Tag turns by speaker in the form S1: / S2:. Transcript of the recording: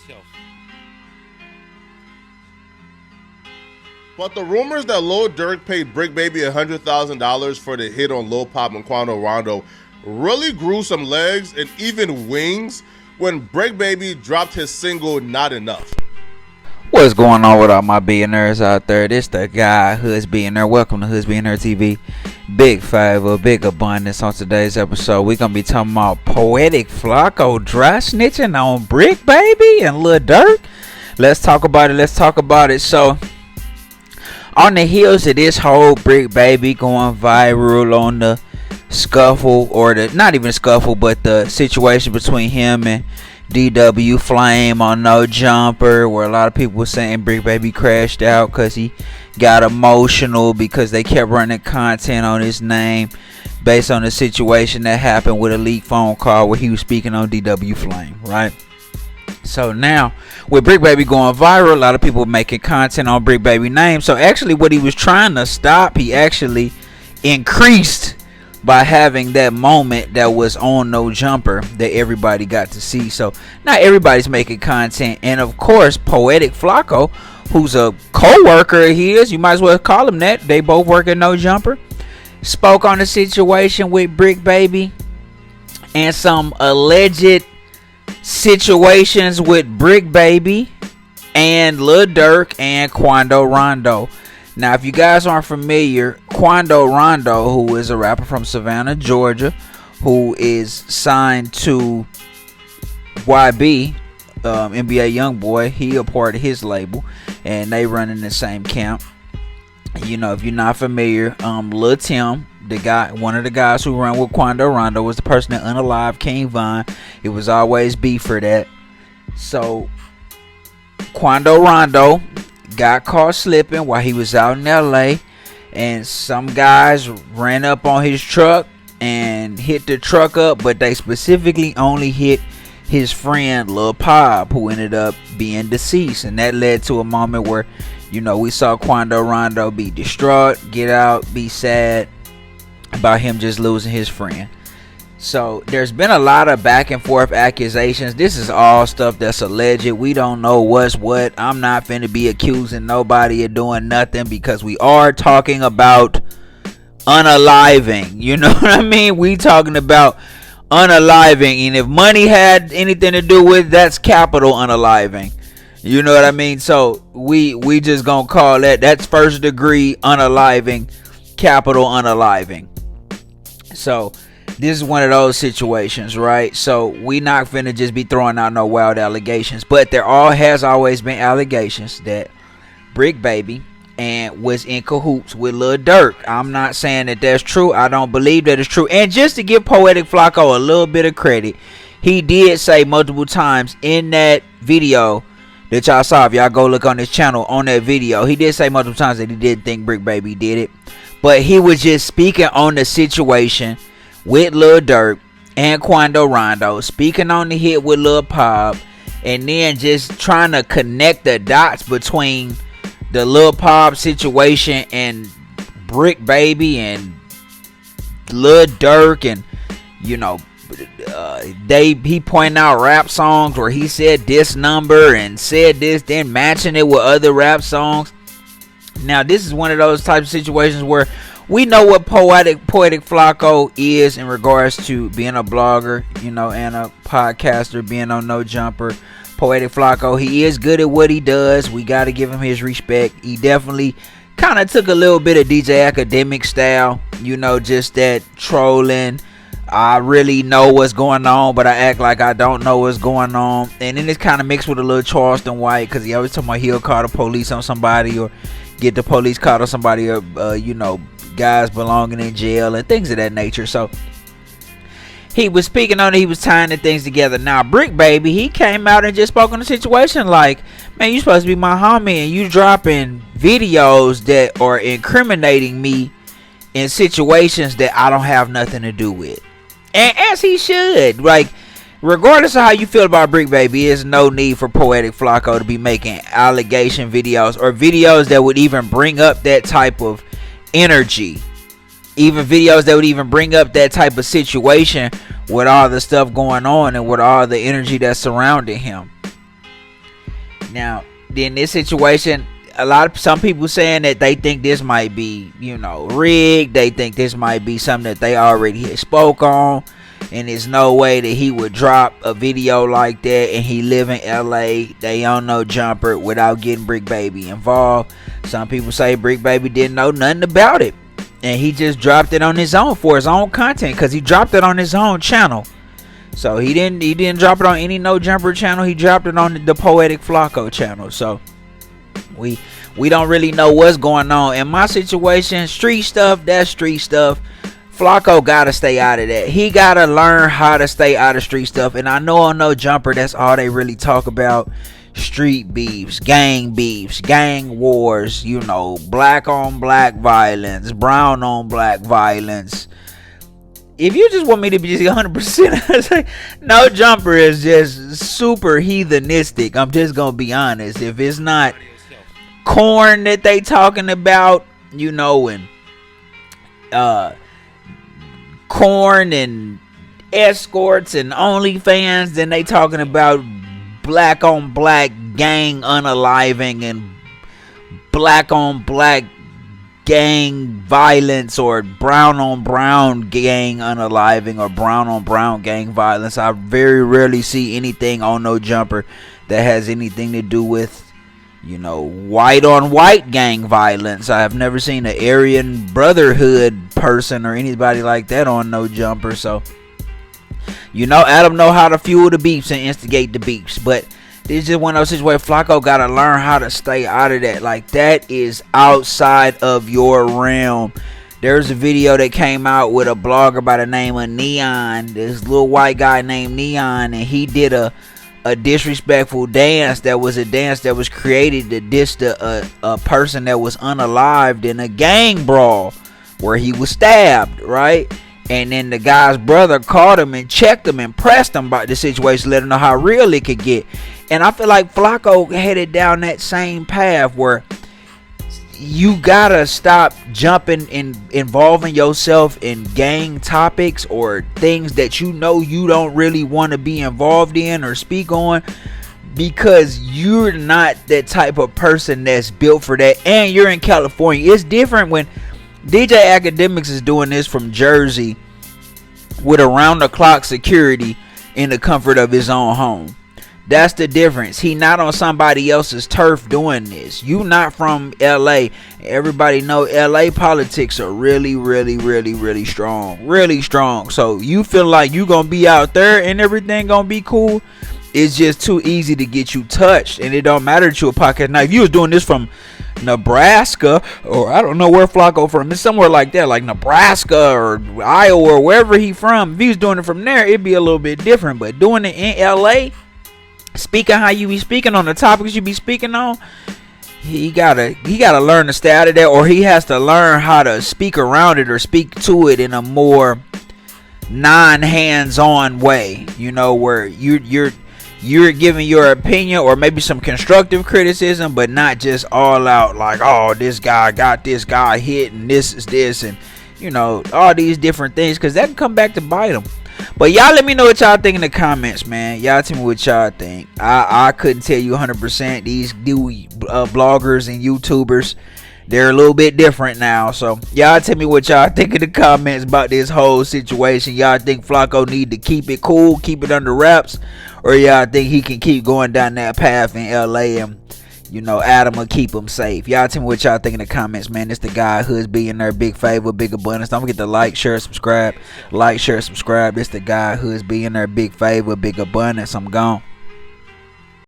S1: yourself.
S2: But the rumors that Lil Durk paid Bricc Baby $100,000 for the hit on Lil Pop and Quando Rondo really grew some legs and even wings when Bricc Baby dropped his single Not Enough.
S3: What's going on with all my billionaires out there? This the guy, Hoods Billionaire. Welcome to Hoods Billionaire TV. Big favor, big abundance on today's episode. We're going to be talking about Poetik Flakko dry snitching on Bricc Baby and Lil Durk. Let's talk about it. So, on the heels of this whole Bricc Baby going viral on the scuffle, or the not even scuffle, but the situation between him and DW Flame on No Jumper, where a lot of people were saying Bricc Baby crashed out because he got emotional because they kept running content on his name based on the situation that happened with a leaked phone call where he was speaking on DW Flame, right? So now with Bricc Baby going viral, a lot of people making content on Bricc Baby name. So actually what he was trying to stop, he actually increased by having that moment that was on No Jumper that everybody got to see. So not everybody's making content, and of course Poetik Flakko, who's a co-worker of his, you might as well call him that, they both work at No Jumper, spoke on the situation with Bricc Baby and some alleged situations with Bricc Baby and Lil Durk and Quando Rondo. Now, if you guys aren't familiar, Quando Rondo, who is a rapper from Savannah, Georgia, who is signed to YB, NBA Youngboy, he a part of his label, and they run in the same camp. You know, if you're not familiar, Lil Tim, the guy, one of the guys who run with Quando Rondo, was the person that unalived King Von. It was always beef for that. So, Quando Rondo got caught slipping while he was out in LA, and some guys ran up on his truck and hit the truck up, but they specifically only hit his friend Lil Pop, who ended up being deceased, and that led to a moment where, you know, we saw Quando Rondo be distraught, get out, be sad about him just losing his friend. So there's been a lot of back and forth accusations. This is all stuff that's alleged. We don't know what's what. I'm not finna be accusing nobody of doing nothing, because we are talking about unaliving. You know what I mean? We talking about unaliving, and if money had anything to do with, that's capital unaliving. You know what I mean? So we just gonna call that's first degree unaliving, capital unaliving. So this is one of those situations, right? So we not finna just be throwing out no wild allegations, but there has always been allegations that Bricc Baby and was in cahoots with Lil Durk. I'm not saying that that's true. I don't believe that it's true. And just to give Poetik Flakko a little bit of credit, he did say multiple times in that video that y'all saw, if y'all go look on his channel, on that video, he did say multiple times that he didn't think Bricc Baby did it, but he was just speaking on the situation with Lil Durk and Quando Rondo, speaking on the hit with Lil Pop, and then just trying to connect the dots between the Lil Pop situation and Bricc Baby and Lil Durk, and you know, he pointing out rap songs where he said this number and said this, then matching it with other rap songs. Now this is one of those types of situations where we know what Poetik Flakko is in regards to being a blogger, you know, and a podcaster, being on No Jumper. Poetik Flakko, he is good at what he does. We got to give him his respect. He definitely kind of took a little bit of DJ Academic style, you know, just that trolling. I really know what's going on, but I act like I don't know what's going on. And then it's kind of mixed with a little Charleston White, because he always talking about he'll call the police on somebody or get the police called on somebody, or, you know, guys belonging in jail and things of that nature. So he was speaking on it, he was tying the things together. Now Bricc Baby, he came out and just spoke on the situation like, man, you supposed to be my homie, and you dropping videos that are incriminating me in situations that I don't have nothing to do with. And as he should. Like, regardless of how you feel about Bricc Baby, there's no need for Poetik Flakko to be making allegation videos, or videos that would even bring up that type of energy, even videos that would even bring up that type of situation with all the stuff going on and with all the energy that's surrounding him. Now, in this situation, some people saying that they think this might be, rigged. They think this might be something that they already had spoke on, and there's no way that he would drop a video like that and he live in LA. They don't know Jumper without getting Bricc Baby involved. Some people say Bricc Baby didn't know nothing about it, and he just dropped it on his own for his own content, because he dropped it on his own channel. So he didn't drop it on any No Jumper channel. He dropped it on the Poetik Flakko channel. So we don't really know what's going on. In my situation, street stuff, that's street stuff. Flakko gotta stay out of that. He gotta learn how to stay out of street stuff. And I know on No Jumper, that's all they really talk about. Street beefs, gang wars, black on black violence, brown on black violence. If you just want me to be 100%, No Jumper is just super heathenistic. I'm just gonna be honest. If it's not corn that they talking about, and corn and escorts and OnlyFans, then they talking about black on black gang unaliving and black on black gang violence, or brown on brown gang unaliving, or brown on brown gang violence. I very rarely see anything on No Jumper that has anything to do with white on white gang violence. I have never seen an Aryan Brotherhood person or anybody like that on No Jumper. So Adam know how to fuel the beefs and instigate the beefs, but this is just one of those situations where Flakko gotta learn how to stay out of that. Like, that is outside of your realm. There's a video that came out with a blogger by the name of Neon, this little white guy named Neon, and he did a disrespectful dance that was created to diss a person that was unalived in a gang brawl where he was stabbed, right? And then the guy's brother caught him and checked him and pressed him about the situation, let him know how real it could get. And I feel like Flakko headed down that same path where you gotta stop jumping and involving yourself in gang topics or things that you don't really want to be involved in or speak on, because you're not that type of person that's built for that. And you're in California. It's different when DJ Academics is doing this from Jersey with around the clock security in the comfort of his own home. That's the difference. He not on somebody else's turf doing this. You not from LA. Everybody know LA politics are really, really, really, really strong. Really strong. So you feel like you gonna be out there and everything gonna be cool. It's just too easy to get you touched. And it don't matter to a podcast. Now if you was doing this from Nebraska, or I don't know where Flakko from, it's somewhere like that, like Nebraska or Iowa or wherever he from, if he was doing it from there, it'd be a little bit different. But doing it in LA, speaking how you be speaking on the topics you be speaking on, he gotta learn to stay out of that, or he has to learn how to speak around it or speak to it in a more non-hands-on way, where you're giving your opinion or maybe some constructive criticism, but not just all out like, oh, this guy got this guy hit and this is this, and all these different things, because that can come back to bite them. But y'all let me know what y'all think in the comments, man. Y'all tell me what y'all think. I couldn't tell you 100%. These new bloggers and YouTubers, they're a little bit different now. So y'all tell me what y'all think in the comments about this whole situation. Y'all think Flakko need to keep it cool, keep it under wraps, or y'all think he can keep going down that path in LA and Adam will keep him safe? Y'all tell me what y'all think in the comments, man. It's the guy who's being there. Big favor, big abundance. Don't forget to like, share, subscribe. Like, share, subscribe. It's the guy who's being there. Big favor, big abundance. I'm gone.